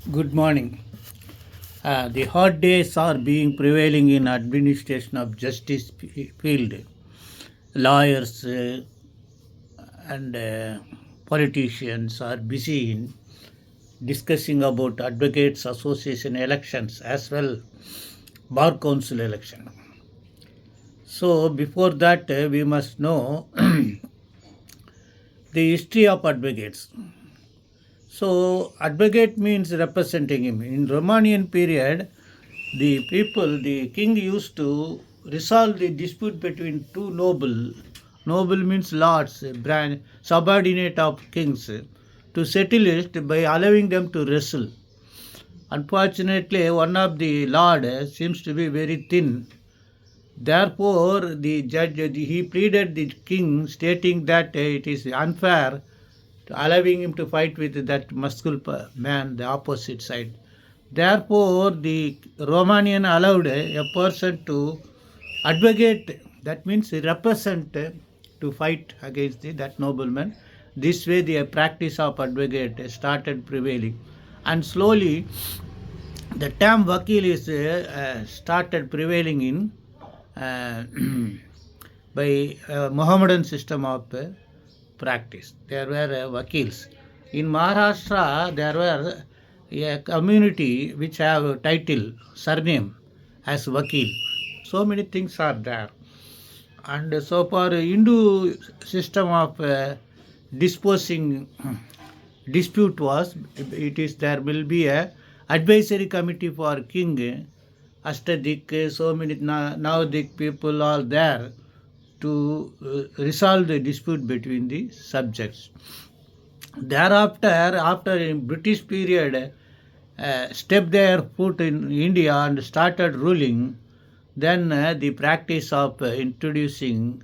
Good morning. The hot days are being prevailing in administration of justice field. Lawyers and politicians are busy in discussing about advocates association elections as well bar council election. So before that we must know the history of advocates. So advocate means representing him. In Romanian period, the king used to resolve the dispute between two noble. Noble means lords, branch, subordinate of kings, to settle it by allowing them to wrestle. Unfortunately, one of the lord seems to be very thin. Therefore, the judge he pleaded the king, stating that it is unfair to allowing him to fight with that muscular man, the opposite side. Therefore, the Romanian allowed a person to advocate, that means represent to fight against that nobleman. This way, the practice of advocate started prevailing, and slowly the term vakil is started prevailing in uh, by Mohammedan system of practice. There were vakils. In Maharashtra, there were a community which have a title, surname as vakil. So many things are there. And so for Hindu system of disposing dispute was, it is there will be a advisory committee for king, Ashtadik, so many Navadik people are there to resolve the dispute between the subjects. Thereafter, after in British period, stepped their foot in India and started ruling, then the practice of introducing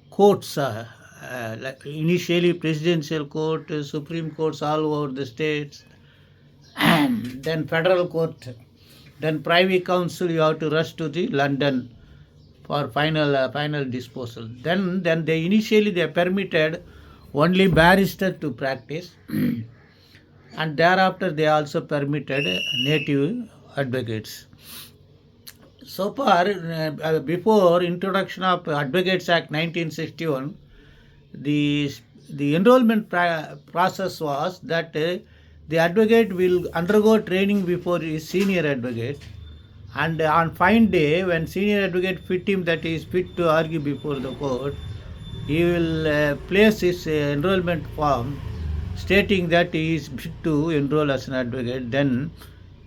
courts, like initially presidential court, supreme courts all over the states, then federal court, then privy council. You have to rush to the London for final disposal. Then they initially they permitted only barrister to practice, and thereafter they also permitted native advocates. So far, before introduction of Advocates Act 1961, the the enrollment process was that the advocate will undergo training before his senior advocate, and on fine day when senior advocate fit him that he is fit to argue before the court, he will place his enrollment form stating that he is fit to enroll as an advocate. Then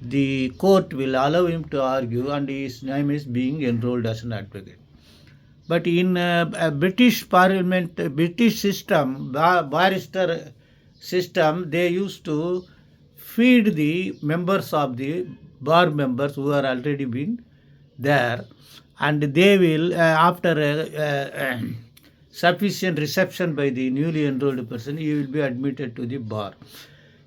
the court will allow him to argue and his name is being enrolled as an advocate. But in a British Parliament, British system, barrister system, they used to feed the members of the bar members who are already been there, and they will, after sufficient reception by the newly enrolled person, he will be admitted to the bar.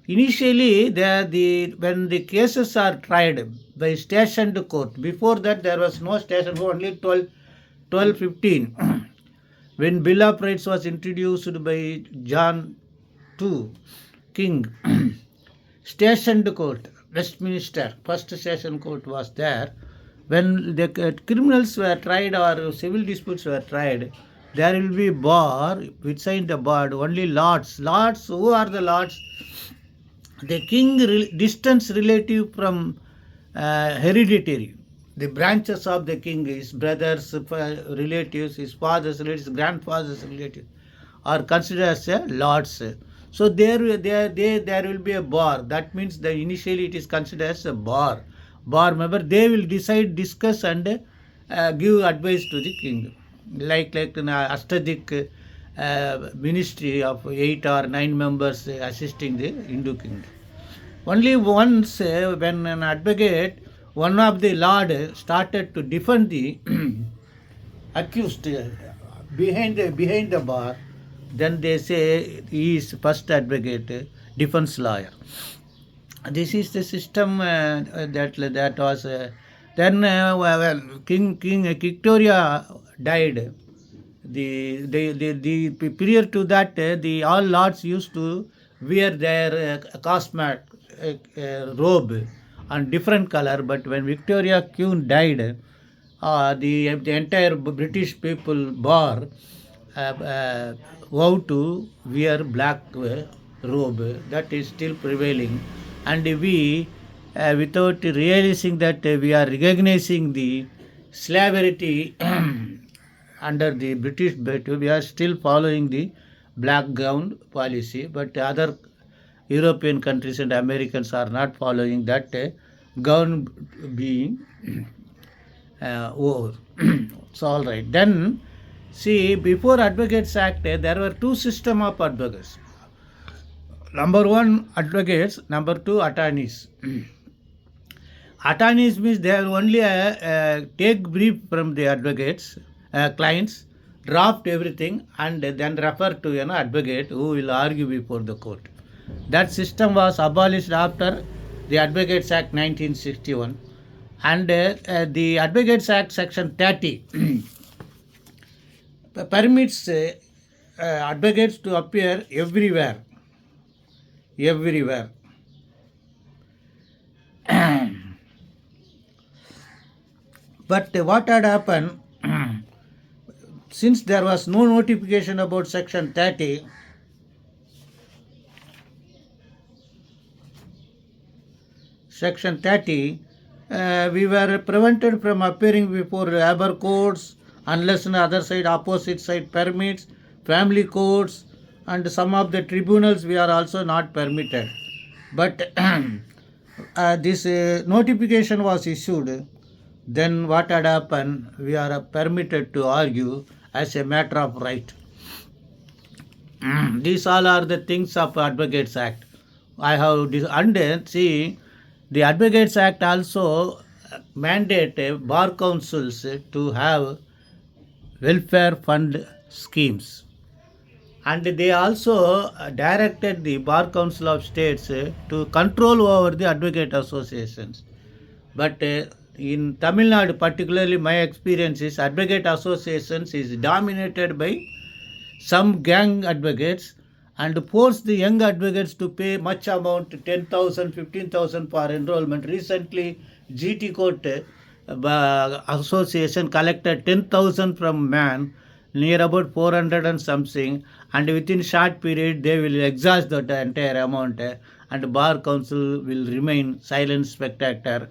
Initially, when the cases are tried by stationed court, before that there was no station, only 1215 when Bill of Rights was introduced by John II King. Stationed court, Westminster, first session court was there. When the criminals were tried or civil disputes were tried, there will be bar, beside the bar, only lords. Lords, who are the lords? The king, distance relative from hereditary. The branches of the king, his brothers, relatives, his father's relatives, grandfather's relatives, are considered as lords. So there will be a bar. That means that initially it is considered as a bar. Bar member, they will decide, discuss, and give advice to the king. Like an Ashtadik ministry of 8 or 9 members assisting the Hindu king. Only once when an advocate, one of the lord started to defend the accused behind the bar, then they say he is first advocate, defense lawyer. This is the system that was. Then King Victoria died. The period to that, the all lords used to wear their cosmat, robe and different color, but when Victoria Queen died, the entire British people bar vow to wear black robe. That is still prevailing, and we, without realizing that we are recognizing the slavery under the British belt, we are still following the black gown policy, but other European countries and Americans are not following that gown being over. It's all right. Then, see, before Advocates Act, there were two system of advocates. Number one, advocates. Number two, attorneys. Attorneys means they are only take brief from the advocates, clients, draft everything, and then refer to an advocate who will argue before the court. That system was abolished after the Advocates Act 1961, and the Advocates Act Section 30 permits advocates to appear everywhere. But what had happened, since there was no notification about Section 30, we were prevented from appearing before labor courts unless on the other side, opposite side permits, family courts, and some of the tribunals we are also not permitted. But this notification was issued. Then what had happened? We are permitted to argue as a matter of right. These all are the things of Advocates Act. I have and see, the Advocates Act also mandate bar councils to have welfare fund schemes, and they also directed the Bar Council of States to control over the advocate associations. But in Tamil Nadu, particularly my experience is advocate associations is dominated by some gang advocates and force the young advocates to pay much amount, 10,000, 15,000 for enrollment. Recently, GT Court association collected 10,000 from man, near about 400 and something, and within short period they will exhaust that entire amount, and Bar Council will remain silent spectator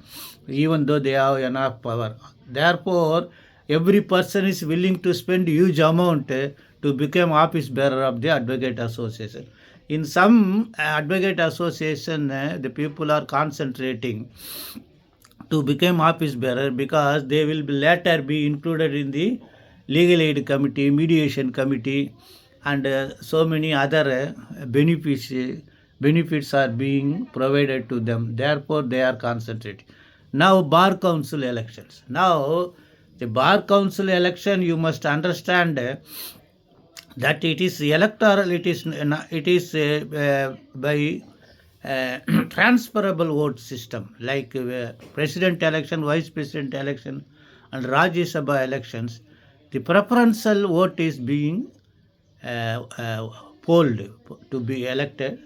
even though they have enough power. Therefore, every person is willing to spend huge amount to become office bearer of the Advocate Association. In some Advocate Association, the people are concentrating to become office bearer because they will be later be included in the legal aid committee, mediation committee, and so many other benefits are being provided to them. Therefore, they are concentrating. Now, Bar Council elections. Now, the Bar Council election, you must understand that it is electoral, it is by transferable vote system, like president election, vice president election, and Rajya Sabha elections. The preferential vote is being polled to be elected.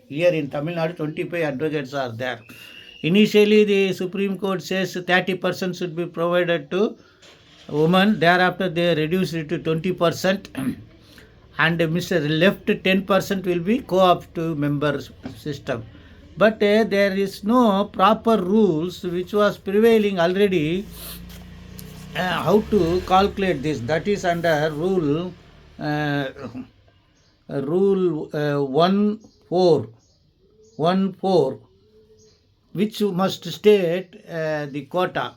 Here in Tamil Nadu, 25 advocates are there. Initially, the Supreme Court says 30% should be provided to women. Thereafter, they reduced it to 20%, and Mr. left 10% will be co-opted member system. But there is no proper rules which was prevailing already. How to calculate this? That is under rule 1414, which must state the quota.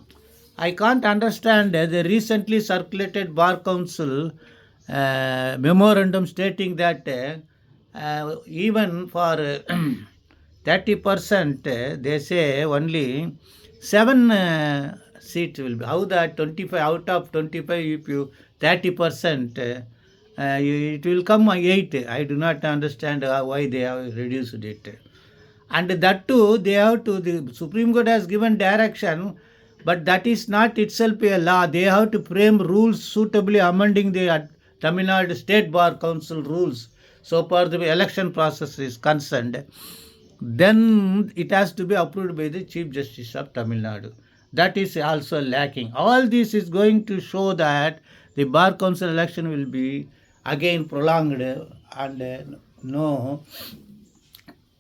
I can't understand the recently circulated Bar Council memorandum stating that even for 30%, they say only 7 seats will be. How that 25 out of 25, if you 30%, it will come 8. I do not understand why they have reduced it. And that too, they have to, the Supreme Court has given direction, but that is not itself a law. They have to frame rules suitably amending the Tamil Nadu State Bar Council rules so far the election process is concerned. then it has to be approved by the Chief Justice of Tamil Nadu. That is also lacking. All this is going to show that the Bar Council election will be again prolonged and no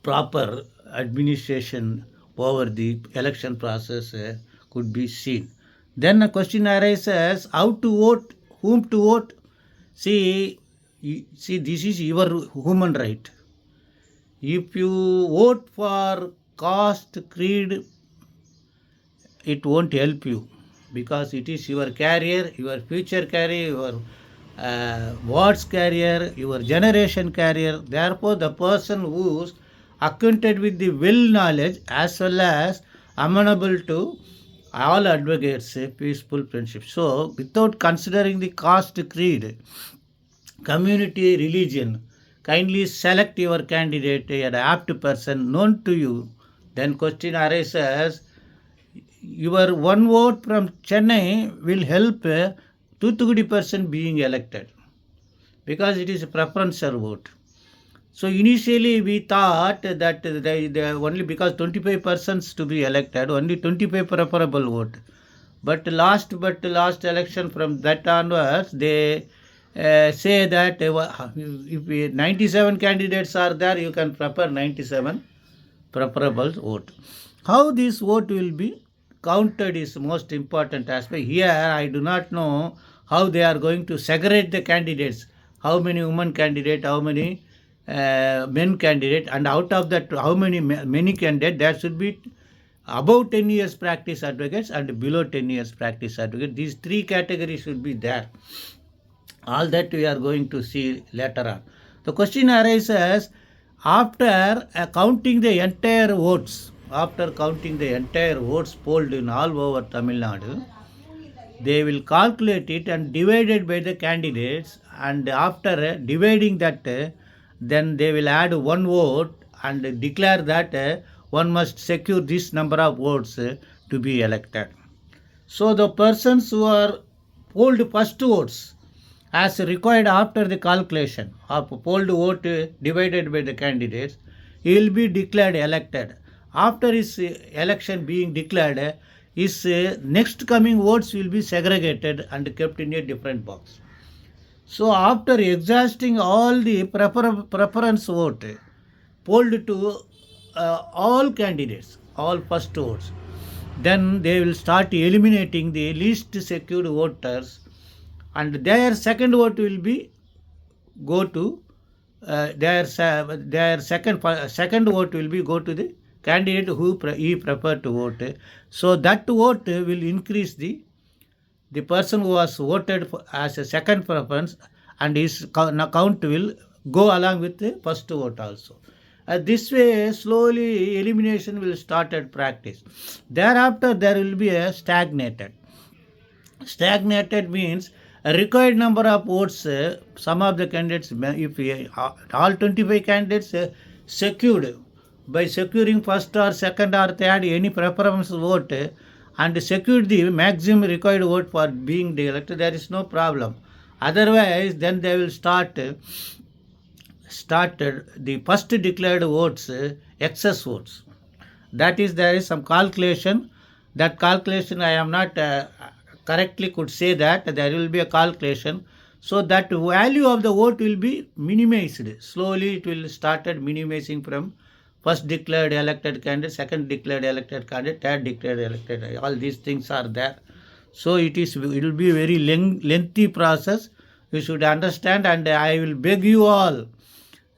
proper administration over the election process could be seen. Then a question arises how to vote, whom to vote. See, see, this is your human right. If you vote for caste, creed, it won't help you because it is your career, your future career, your ward's career, your generation career. Therefore, the person who's acquainted with the well knowledge as well as amenable to all advocates a peaceful friendship. So, without considering the caste, creed, community, religion, kindly select your candidate, an apt person known to you. Then question arises, your one vote from Chennai will help Toothugudi person being elected because it is a preferential vote. So initially we thought that they only because 25 persons to be elected, only 25 preferable vote. But last election from that onwards, they say that if 97 candidates are there, you can prefer 97 preferable vote. How this vote will be counted is most important aspect. Here I do not know how they are going to segregate the candidates. How many women candidate, how many men candidate, and out of that how many candidate there should be above 10 years practice advocates and below 10 years practice advocates. These three categories should be there. All that we are going to see later on. The question arises after counting the entire votes, polled in all over Tamil Nadu, they will calculate it and divide it by the candidates, and after dividing that, then they will add one vote and declare that one must secure this number of votes to be elected. So the persons who are polled first votes as required after the calculation of polled vote divided by the candidates, he will be declared elected. After his election being declared, his next coming votes will be segregated and kept in a different box. So after exhausting all the preference vote polled to all candidates, all first votes, then they will start eliminating the least secured voters, and their second vote will be go to their second vote will be go to the candidate who he preferred to vote. So that vote will increase the person who was voted for as a second preference, and his count will go along with the first vote also. This way, slowly elimination will start at practice. Thereafter, there will be a stagnated. Stagnated means a required number of votes, some of the candidates, if all 25 candidates secured, by securing first or second or third any preference vote and secured the maximum required vote for being elected, there is no problem. Otherwise, then they will started the first declared votes, excess votes. That is, there is some calculation. That calculation I am not correctly could say that there will be a calculation. So that value of the vote will be minimized. Slowly it will started minimizing from first declared elected candidate, second declared elected candidate, third declared elected. All these things are there. So it will be a very lengthy process. You should understand, and I will beg you all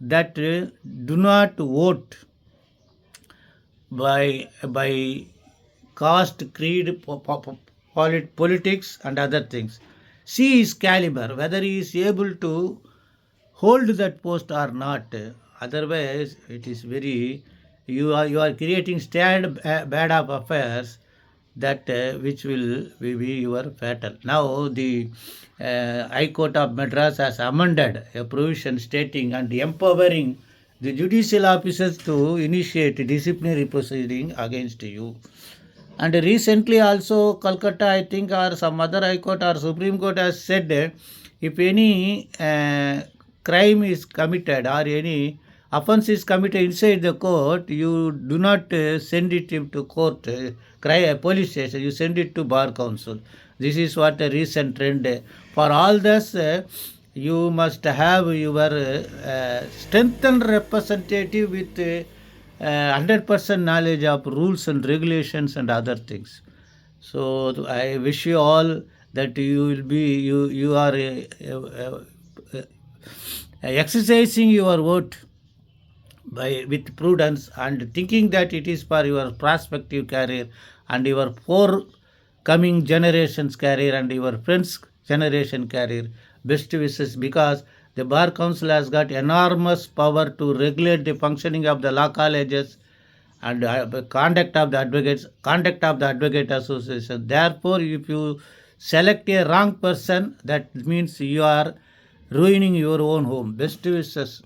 that do not vote by caste, creed, politics and other things. See his caliber, whether he is able to hold that post or not. Otherwise, it is very, you are creating bad of affairs that which will be your fatal. Now the High Court of Madras has amended a provision stating and empowering the judicial officers to initiate disciplinary proceeding against you. And recently also Calcutta, I think, or some other High Court or Supreme Court has said if any crime is committed or any offense is committed inside the court, you do not send it to court, police station, you send it to bar council. This is what a recent trend. For all this, you must have your strengthened representative with 100% knowledge of rules and regulations and other things. So I wish you all that you will be you are exercising your vote by with prudence and thinking that it is for your prospective career and your forthcoming generations career and your friends generation career. Best wishes, because the bar council has got enormous power to regulate the functioning of the law colleges and conduct of the advocate association. Therefore, if you select a wrong person, that means you are ruining your own home. Best wishes.